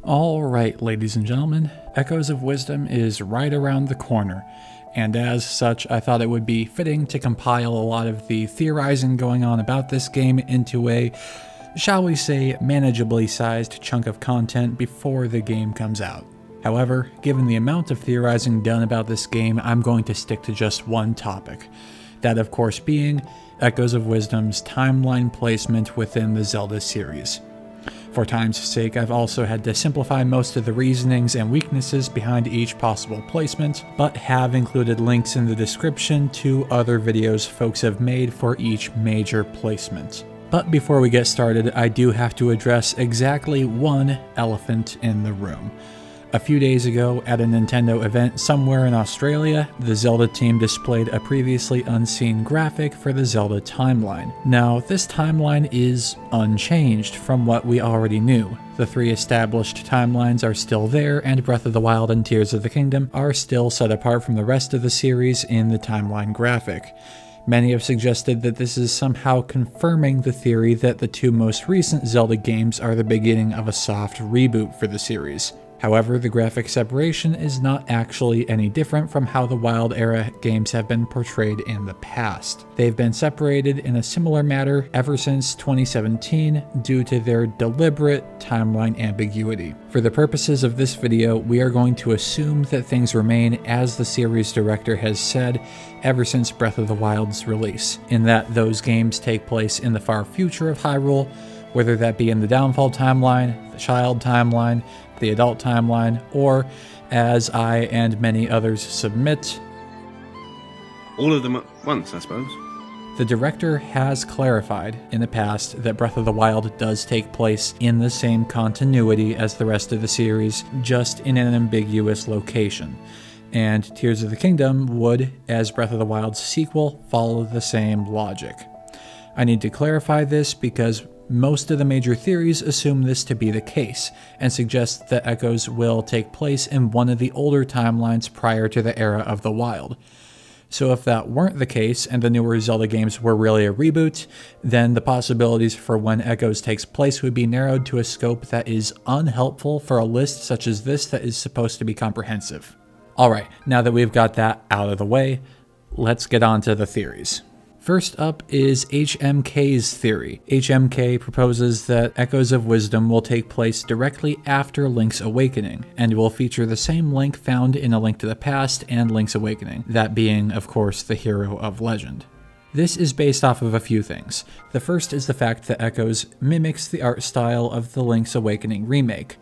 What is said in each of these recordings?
Alright, ladies and gentlemen, Echoes of Wisdom is right around the corner, and as such, I thought it would be fitting to compile a lot of the theorizing going on about this game into a, shall we say, manageably sized chunk of content before the game comes out. However, given the amount of theorizing done about this game, I'm going to stick to just one topic. That, of course, being Echoes of Wisdom's timeline placement within the Zelda series. For time's sake, I've also had to simplify most of the reasonings and weaknesses behind each possible placement, but have included links in the description to other videos folks have made for each major placement. But before we get started, I do have to address exactly one elephant in the room. A few days ago, at a Nintendo event somewhere in Australia, the Zelda team displayed a previously unseen graphic for the Zelda timeline. Now, this timeline is unchanged from what we already knew. The three established timelines are still there, and Breath of the Wild and Tears of the Kingdom are still set apart from the rest of the series in the timeline graphic. Many have suggested that this is somehow confirming the theory that the two most recent Zelda games are the beginning of a soft reboot for the series. However, the graphic separation is not actually any different from how the Wild Era games have been portrayed in the past. They've been separated in a similar manner ever since 2017 due to their deliberate timeline ambiguity. For the purposes of this video, we are going to assume that things remain as the series director has said ever since Breath of the Wild's release, in that those games take place in the far future of Hyrule, whether that be in the Downfall timeline, the Child timeline, the Adult timeline, or, as I and many others submit, all of them at once, I suppose. The director has clarified in the past that Breath of the Wild does take place in the same continuity as the rest of the series, just in an ambiguous location. And Tears of the Kingdom would, as Breath of the Wild's sequel, follow the same logic. I need to clarify this because most of the major theories assume this to be the case, and suggest that Echoes will take place in one of the older timelines prior to the era of the Wild. So if that weren't the case, and the newer Zelda games were really a reboot, then the possibilities for when Echoes takes place would be narrowed to a scope that is unhelpful for a list such as this that is supposed to be comprehensive. Alright, now that we've got that out of the way, let's get on to the theories. First up is HMK's theory. HMK proposes that Echoes of Wisdom will take place directly after Link's Awakening, and will feature the same Link found in A Link to the Past and Link's Awakening, that being, of course, the hero of legend. This is based off of a few things. The first is the fact that Echoes mimics the art style of the Link's Awakening remake.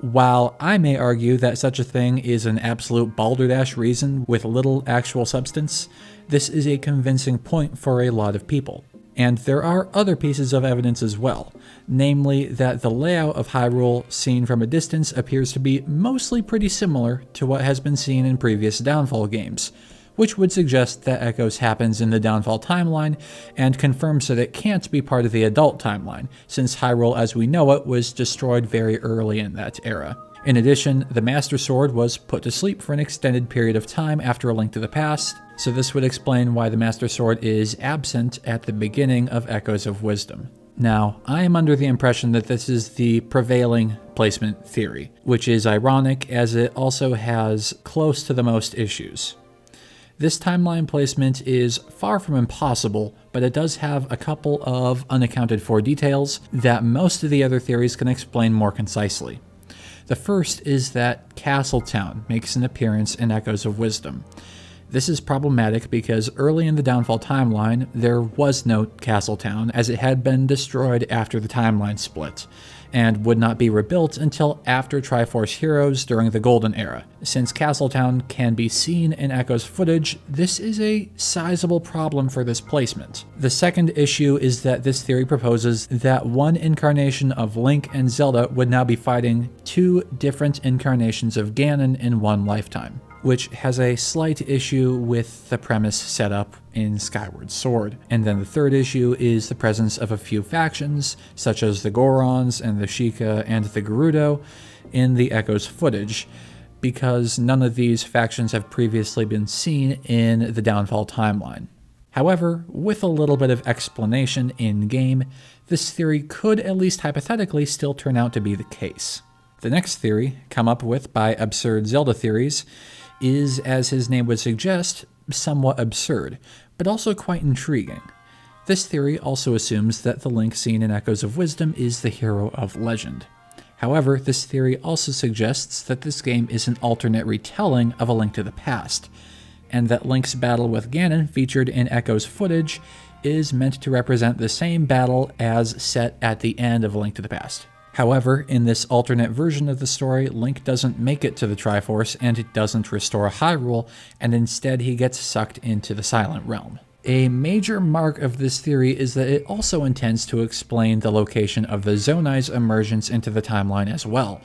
While I may argue that such a thing is an absolute balderdash reason with little actual substance, this is a convincing point for a lot of people. And there are other pieces of evidence as well, namely that the layout of Hyrule seen from a distance appears to be mostly pretty similar to what has been seen in previous Downfall games, which would suggest that Echoes happens in the Downfall timeline, and confirms that it can't be part of the Adult timeline, since Hyrule as we know it was destroyed very early in that era. In addition, the Master Sword was put to sleep for an extended period of time after A Link to the Past, so this would explain why the Master Sword is absent at the beginning of Echoes of Wisdom. Now, I am under the impression that this is the prevailing placement theory, which is ironic as it also has close to the most issues. This timeline placement is far from impossible, but it does have a couple of unaccounted for details that most of the other theories can explain more concisely. The first is that Castletown makes an appearance in Echoes of Wisdom. This is problematic because early in the Downfall timeline, there was no Castletown, as it had been destroyed after the timeline split, and would not be rebuilt until after Triforce Heroes during the Golden Era. Since Castletown can be seen in Echoes footage, this is a sizable problem for this placement. The second issue is that this theory proposes that one incarnation of Link and Zelda would now be fighting two different incarnations of Ganon in one lifetime, which has a slight issue with the premise set up in Skyward Sword. And then the third issue is the presence of a few factions, such as the Gorons and the Sheikah and the Gerudo, in the Echoes footage, because none of these factions have previously been seen in the Downfall timeline. However, with a little bit of explanation in-game, this theory could at least hypothetically still turn out to be the case. The next theory, come up with by Absurd Zelda Theories, is, as his name would suggest, somewhat absurd, but also quite intriguing. This theory also assumes that the Link seen in Echoes of Wisdom is the hero of legend. However, this theory also suggests that this game is an alternate retelling of A Link to the Past, and that Link's battle with Ganon featured in Echoes footage is meant to represent the same battle as set at the end of A Link to the Past. However, in this alternate version of the story, Link doesn't make it to the Triforce and it doesn't restore Hyrule, and instead he gets sucked into the Silent Realm. A major mark of this theory is that it also intends to explain the location of the Zonai's emergence into the timeline as well.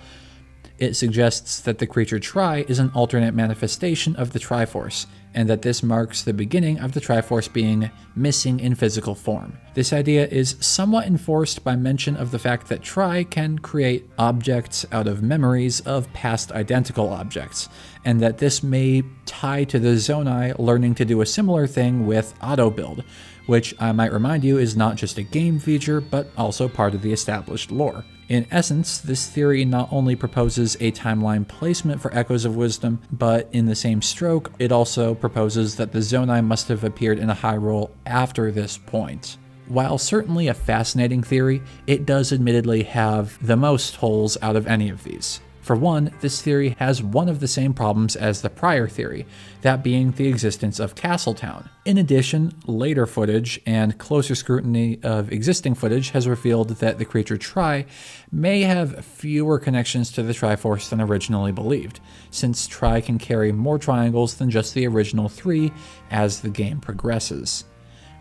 It suggests that the creature Tri is an alternate manifestation of the Triforce, and that this marks the beginning of the Triforce being missing in physical form. This idea is somewhat enforced by mention of the fact that Tri can create objects out of memories of past identical objects, and that this may tie to the Zonai learning to do a similar thing with auto-build, which I might remind you is not just a game feature, but also part of the established lore. In essence, this theory not only proposes a timeline placement for Echoes of Wisdom, but in the same stroke, it also proposes that the Zonai must have appeared in a Hyrule after this point. While certainly a fascinating theory, it does admittedly have the most holes out of any of these. For one, this theory has one of the same problems as the prior theory, that being the existence of Castletown. In addition, later footage and closer scrutiny of existing footage has revealed that the creature Tri may have fewer connections to the Triforce than originally believed, since Tri can carry more triangles than just the original 3 as the game progresses.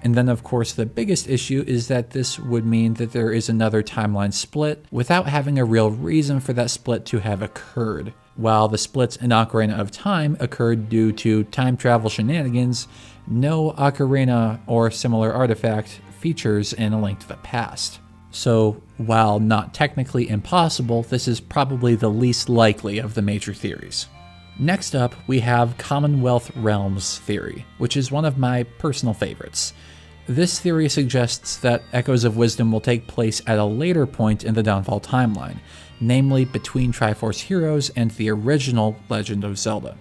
And then, of course, the biggest issue is that this would mean that there is another timeline split without having a real reason for that split to have occurred. While the splits in Ocarina of Time occurred due to time travel shenanigans, no ocarina or similar artifact features in A Link to the Past. So, while not technically impossible, this is probably the least likely of the major theories. Next up, we have Commonwealth Realms theory, which is one of my personal favorites. This theory suggests that Echoes of Wisdom will take place at a later point in the Downfall timeline, namely between Triforce Heroes and the original Legend of Zelda.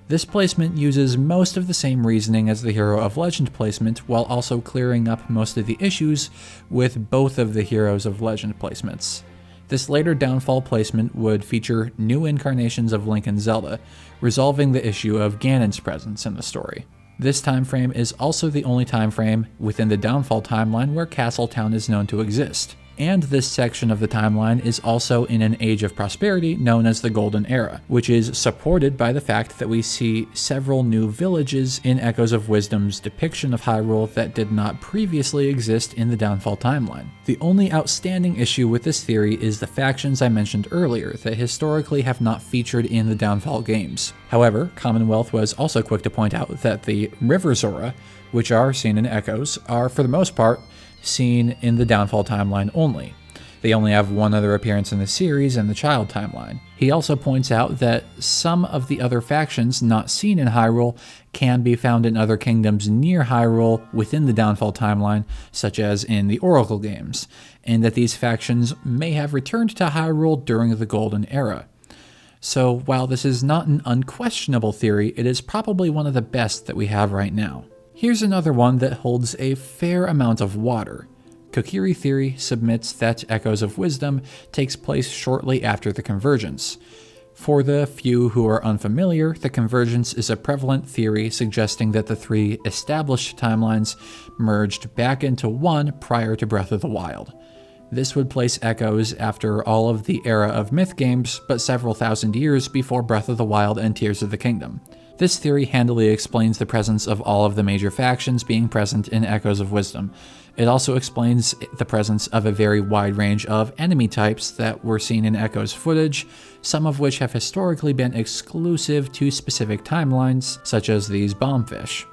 This placement uses most of the same reasoning as the Hero of Legend placement, while also clearing up most of the issues with both of the Heroes of Legend placements. This later Downfall placement would feature new incarnations of Link and Zelda, resolving the issue of Ganon's presence in the story. This time frame is also the only time frame within the Downfall timeline where Castletown is known to exist. And this section of the timeline is also in an age of prosperity known as the Golden Era, which is supported by the fact that we see several new villages in Echoes of Wisdom's depiction of Hyrule that did not previously exist in the Downfall timeline. The only outstanding issue with this theory is the factions I mentioned earlier that historically have not featured in the Downfall games. However, Commonwealth was also quick to point out that the River Zora, which are seen in Echoes, are for the most part seen in the Downfall timeline only. They only have one other appearance in the series and the Child timeline. He also points out that some of the other factions not seen in Hyrule can be found in other kingdoms near Hyrule within the Downfall timeline, such as in the Oracle games, and that these factions may have returned to Hyrule during the Golden Era. So while this is not an unquestionable theory, it is probably one of the best that we have right now. Here's another one that holds a fair amount of water. Kokiri Theory submits that Echoes of Wisdom takes place shortly after the Convergence. For the few who are unfamiliar, the Convergence is a prevalent theory suggesting that the 3 established timelines merged back into one prior to Breath of the Wild. This would place Echoes after all of the Era of Myth games, but several thousand years before Breath of the Wild and Tears of the Kingdom. This theory handily explains the presence of all of the major factions being present in Echoes of Wisdom. It also explains the presence of a very wide range of enemy types that were seen in Echoes footage, some of which have historically been exclusive to specific timelines, such as these bombfish.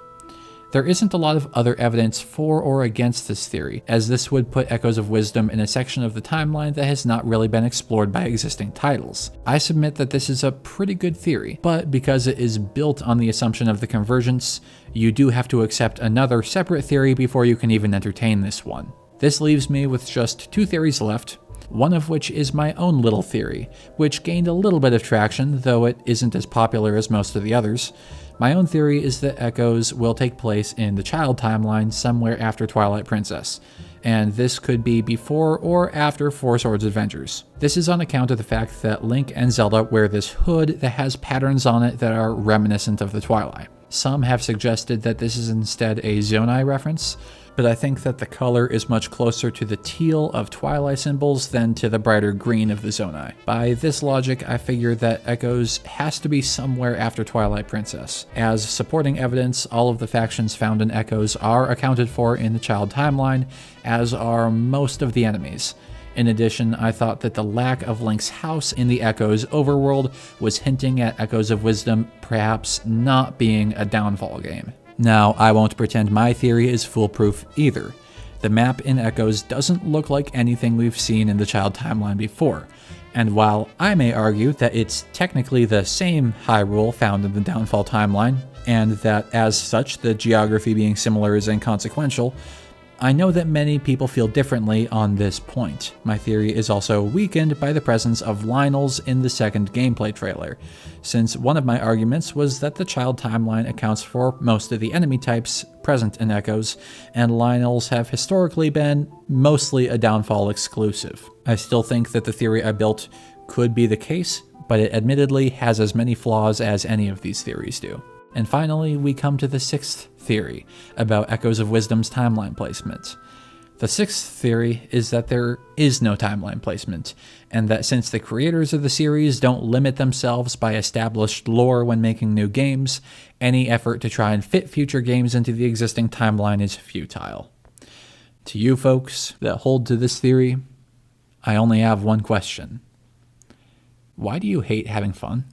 There isn't a lot of other evidence for or against this theory, as this would put Echoes of Wisdom in a section of the timeline that has not really been explored by existing titles. I submit that this is a pretty good theory, but because it is built on the assumption of the Convergence, you do have to accept another separate theory before you can even entertain this one. This leaves me with just 2 theories left. one of which is my own little theory, which gained a little bit of traction, though it isn't as popular as most of the others. My own theory is that Echoes will take place in the child timeline somewhere after Twilight Princess, and this could be before or after Four Swords Adventures. This is on account of the fact that Link and Zelda wear this hood that has patterns on it that are reminiscent of the Twilight. Some have suggested that this is instead a Zonai reference, but I think that the color is much closer to the teal of Twilight symbols than to the brighter green of the Zonai. By this logic, I figure that Echoes has to be somewhere after Twilight Princess. As supporting evidence, all of the factions found in Echoes are accounted for in the child timeline, as are most of the enemies. In addition, I thought that the lack of Link's house in the Echoes overworld was hinting at Echoes of Wisdom perhaps not being a downfall game. Now, I won't pretend my theory is foolproof either. The map in Echoes doesn't look like anything we've seen in the child timeline before, and while I may argue that it's technically the same Hyrule found in the Downfall timeline, and that as such the geography being similar is inconsequential, I know that many people feel differently on this point. My theory is also weakened by the presence of Lynels in the second gameplay trailer, since one of my arguments was that the child timeline accounts for most of the enemy types present in Echoes, and Lynels have historically been mostly a Downfall exclusive. I still think that the theory I built could be the case, but it admittedly has as many flaws as any of these theories do. And finally, we come to the sixth theory about Echoes of Wisdom's timeline placement. The sixth theory is that there is no timeline placement, and that since the creators of the series don't limit themselves by established lore when making new games, any effort to try and fit future games into the existing timeline is futile. To you folks that hold to this theory, I only have one question. Why do you hate having fun?